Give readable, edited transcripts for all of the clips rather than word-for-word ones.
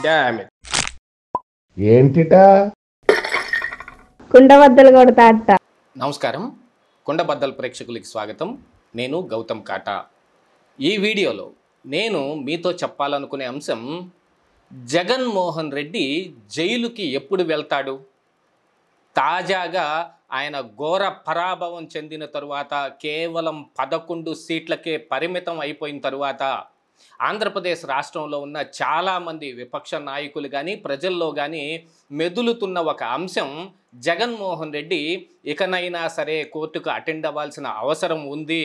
Damn it. ఏంటిటా కుండబద్దలు కొడతా అట్ట. నమస్కారం, కుండబద్దల ప్రేక్షకులకి స్వాగతం. నేను గౌతమ్ కాటా. ఈ వీడియోలో నేను మీతో చెప్పాలనుకునే అంశం, జగన్మోహన్ రెడ్డి జైలుకి ఎప్పుడు వెళ్తాడు? తాజాగా ఆయన ఘోర పరాభవం చెందిన తరువాత, కేవలం 11 సీట్లకే పరిమితం అయిపోయిన తరువాత ఆంధ్రప్రదేశ్ రాష్ట్రంలో ఉన్న చాలామంది విపక్ష నాయకులు కానీ ప్రజల్లో కానీ మెదులుతున్న ఒక అంశం, జగన్మోహన్ రెడ్డి ఇకనైనా సరే కోర్టుకు అటెండ్ అవ్వాల్సిన అవసరం ఉంది,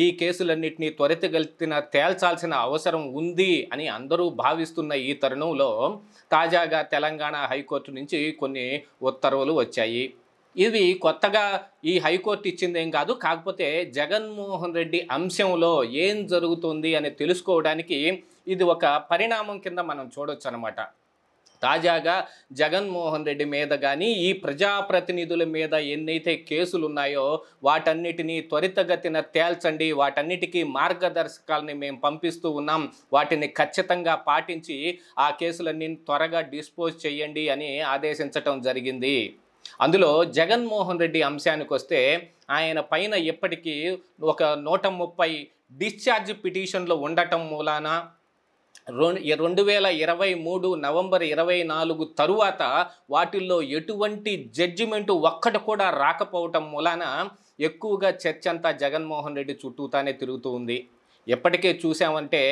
ఈ కేసులన్నింటినీ త్వరితగతిన తేల్చాల్సిన అవసరం ఉంది అని అందరూ భావిస్తున్న ఈ తరుణంలో తాజాగా తెలంగాణ హైకోర్టు నుంచి కొన్ని ఉత్తర్వులు వచ్చాయి. ఇవి కొత్తగా ఈ హైకోర్టు ఇచ్చిందేం కాదు. కాకపోతే జగన్మోహన్ రెడ్డి అంశంలో ఏం జరుగుతుంది అని తెలుసుకోవడానికి ఇది ఒక పరిణామం కింద మనం చూడొచ్చు అన్నమాట. తాజాగా జగన్మోహన్ రెడ్డి మీద కానీ ఈ ప్రజాప్రతినిధుల మీద ఎన్నైతే కేసులు ఉన్నాయో వాటన్నిటినీ త్వరితగతిన తేల్చండి, వాటన్నిటికీ మార్గదర్శకాలని మేము పంపిస్తూ ఉన్నాం, వాటిని ఖచ్చితంగా పాటించి ఆ కేసులన్నీ త్వరగా డిస్పోజ్ చేయండి అని ఆదేశించటం జరిగింది. అందులో జగన్మోహన్ రెడ్డి అంశానికి వస్తే, ఆయన పైన ఇప్పటికీ ఒక 130 డిశ్చార్జ్ పిటిషన్లు ఉండటం మూలాన 2023 నవంబర్ 24 తరువాత వాటిల్లో ఎటువంటి జడ్జిమెంటు ఒక్కటి కూడా రాకపోవటం మూలాన ఎక్కువగా చర్చ అంతా జగన్మోహన్ రెడ్డి చుట్టూతానే తిరుగుతూ ఉంది. ఎప్పటికే చూసామంటే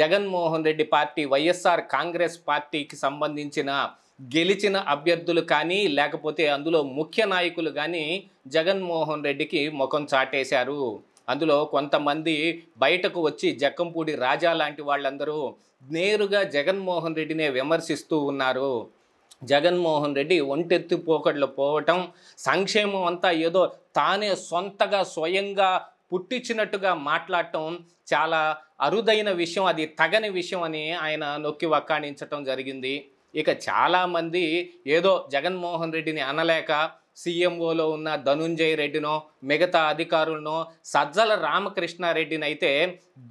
జగన్మోహన్ రెడ్డి పార్టీ వైఎస్ఆర్ కాంగ్రెస్ పార్టీకి సంబంధించిన గెలిచిన అభ్యర్థులు కానీ లేకపోతే అందులో ముఖ్య నాయకులు కానీ జగన్మోహన్ రెడ్డికి ముఖం చాటేశారు. అందులో కొంతమంది బయటకు వచ్చి జక్కంపూడి రాజా లాంటి వాళ్ళందరూ నేరుగా జగన్మోహన్ రెడ్డినే విమర్శిస్తూ ఉన్నారు. జగన్మోహన్ రెడ్డి ఒంటెత్తి పోకడలు పోవటం, సంక్షేమం అంతా ఏదో తానే సొంతగా స్వయంగా పుట్టించినట్టుగా మాట్లాడటం చాలా అరుదైన విషయం, అది తగని విషయం అని ఆయన నొక్కి వక్కాణించటం జరిగింది. ఇక చాలామంది ఏదో జగన్మోహన్ రెడ్డిని అనలేక సీఎంఓలో ఉన్న ధనుంజయ రెడ్డినో మిగతా అధికారులనో సజ్జల రామకృష్ణారెడ్డిని అయితే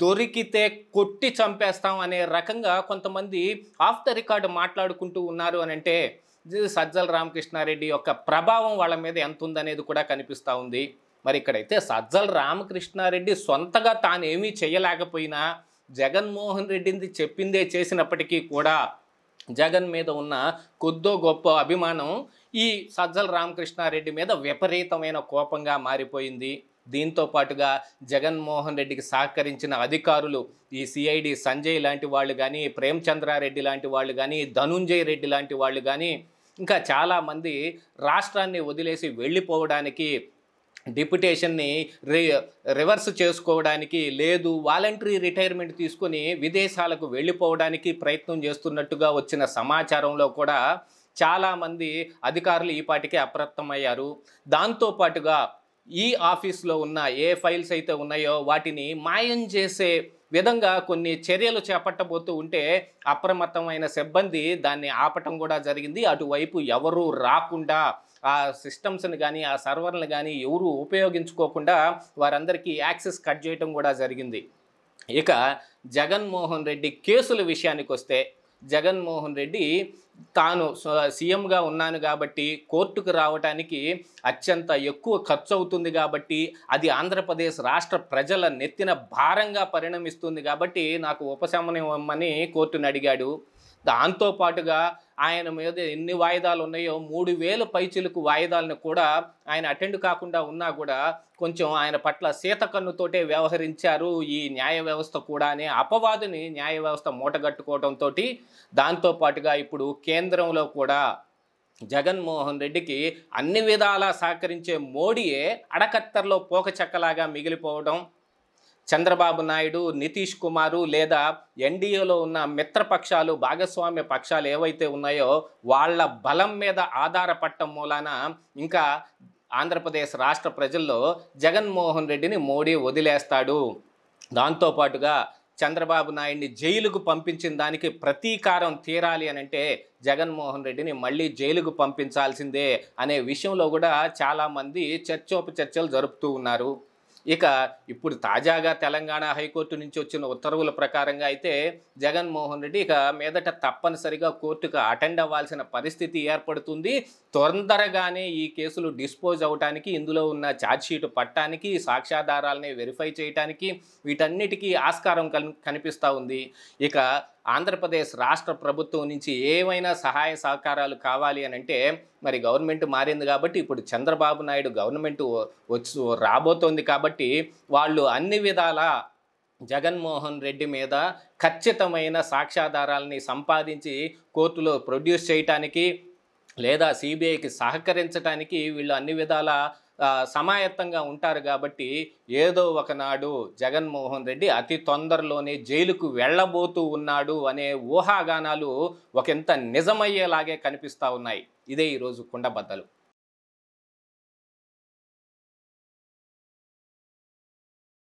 దొరికితే కొట్టి చంపేస్తాం అనే రకంగా కొంతమంది ఆఫ్ ద రికార్డు మాట్లాడుకుంటూ ఉన్నారు అని అంటే సజ్జల రామకృష్ణారెడ్డి యొక్క ప్రభావం వాళ్ళ మీద ఎంత ఉందనేది కూడా కనిపిస్తూ ఉంది. మరి ఇక్కడైతే సజ్జల రామకృష్ణారెడ్డి సొంతగా తానేమీ చేయలేకపోయినా జగన్మోహన్ రెడ్డిని చెప్పిందే చేసినప్పటికీ కూడా జగన్ మీద ఉన్న కొద్దో గొప్ప అభిమానం ఈ సజ్జల రామకృష్ణారెడ్డి మీద విపరీతమైన కోపంగా మారిపోయింది. దీంతో పాటుగా జగన్మోహన్ రెడ్డికి సహకరించిన అధికారులు, ఈ సిఐడి సంజయ్ లాంటి వాళ్ళు కానీ, ప్రేమచంద్రారెడ్డి లాంటి వాళ్ళు కానీ, ధనుంజయ రెడ్డి లాంటి వాళ్ళు కానీ, ఇంకా చాలామంది రాష్ట్రాన్ని వదిలేసి వెళ్ళిపోవడానికి, డిప్యుటేషన్ని రివర్స్ చేసుకోవడానికి, లేదు వాలంటరీ రిటైర్మెంట్ తీసుకొని విదేశాలకు వెళ్ళిపోవడానికి ప్రయత్నం చేస్తున్నట్టుగా వచ్చిన సమాచారంలో కూడా చాలామంది అధికారులు ఈ పాటికే అప్రమత్తమయ్యారు. దాంతోపాటుగా ఈ ఆఫీస్లో ఉన్న ఏ ఫైల్స్ అయితే ఉన్నాయో వాటిని మాయం చేసే విధంగా కొన్ని చర్యలు చేపట్టబోతూ ఉంటే అప్రమత్తమైన సిబ్బంది దాన్ని ఆపటం కూడా జరిగింది. అటువైపు ఎవరూ రాకుండా, ఆ సిస్టమ్స్ని కానీ ఆ సర్వర్ని కానీ ఎవరు ఉపయోగించుకోకుండా వారందరికీ యాక్సెస్ కట్ చేయటం కూడా జరిగింది. ఇక జగన్మోహన్ రెడ్డి కేసుల విషయానికి వస్తే, జగన్మోహన్ రెడ్డి తాను సీఎంగా ఉన్నాను కాబట్టి కోర్టుకు రావడానికి అత్యంత ఎక్కువ ఖర్చు అవుతుంది కాబట్టి, అది ఆంధ్రప్రదేశ్ రాష్ట్ర ప్రజల నెత్తిన భారంగా పరిణమిస్తుంది కాబట్టి నాకు ఉపశమనం ఇవ్వమని కోర్టును అడిగాడు. దాంతోపాటుగా ఆయన మీద ఎన్ని వాయిదాలు ఉన్నాయో 3000 పైచిలకు వాయిదాలను కూడా ఆయన అటెండ్ కాకుండా ఉన్నా కూడా కొంచెం ఆయన పట్ల సీతకన్నుతోటే వ్యవహరించారు ఈ న్యాయ వ్యవస్థ కూడా అనే అపవాదుని న్యాయ వ్యవస్థ మూటగట్టుకోవడంతో, దాంతోపాటుగా ఇప్పుడు కేంద్రంలో కూడా జగన్మోహన్ రెడ్డికి అన్ని విధాలా సహకరించే మోడీయే అడకత్తర్లో పోకచెక్కలాగా మిగిలిపోవడం, చంద్రబాబు నాయుడు, నితీష్ కుమారు లేదా ఎన్డీఏలో ఉన్న మిత్రపక్షాలు, భాగస్వామ్య పక్షాలు ఏవైతే ఉన్నాయో వాళ్ళ బలం మీద ఆధారపడటం మూలాన ఇంకా ఆంధ్రప్రదేశ్ రాష్ట్ర ప్రజల్లో జగన్మోహన్ రెడ్డిని మోడీ వదిలేస్తాడు, దాంతోపాటుగా చంద్రబాబు నాయుడిని జైలుకు పంపించిన దానికి ప్రతీకారం తీరాలి అని అంటే జగన్మోహన్ రెడ్డిని మళ్ళీ జైలుకు పంపించాల్సిందే అనే విషయంలో కూడా చాలామంది చర్చోపచర్చలు జరుపుతూ ఉన్నారు. ఇక ఇప్పుడు తాజాగా తెలంగాణ హైకోర్టు నుంచి వచ్చిన ఉత్తర్వుల ప్రకారంగా అయితే జగన్మోహన్ రెడ్డి ఇక మీదట తప్పనిసరిగా కోర్టుకు అటెండ్ అవ్వాల్సిన పరిస్థితి ఏర్పడుతుంది. తొందరగానే ఈ కేసులు డిస్పోజ్ అవటానికి, ఇందులో ఉన్న ఛార్జ్షీట్ పట్టానికి, సాక్ష్యాధారాలని వెరిఫై చేయటానికి వీటన్నిటికీ ఆస్కారం కనిపిస్తూ ఉంది. ఇక ఆంధ్రప్రదేశ్ రాష్ట్ర ప్రభుత్వం నుంచి ఏమైనా సహాయ సహకారాలు కావాలి అని అంటే మరి గవర్నమెంట్ మారింది కాబట్టి, ఇప్పుడు చంద్రబాబు నాయుడు గవర్నమెంట్ రాబోతోంది కాబట్టి వాళ్ళు అన్ని విధాల జగన్మోహన్ రెడ్డి మీద ఖచ్చితమైన సాక్ష్యాధారాలని సంపాదించి కోర్టులో ప్రొడ్యూస్ చేయటానికి లేదా సిబిఐకి సహకరించడానికి వీళ్ళు అన్ని విధాల సమాయత్తంగా ఉంటారు. కాబట్టి ఏదో ఒకనాడు జగన్మోహన్ రెడ్డి అతి తొందరలోనే జైలుకు వెళ్ళబోతూ ఉన్నాడు అనే ఊహాగానాలు ఒకంత నిజమయ్యేలాగే కనిపిస్తూ ఉన్నాయి. ఇదే ఈరోజు కుండబద్దలు.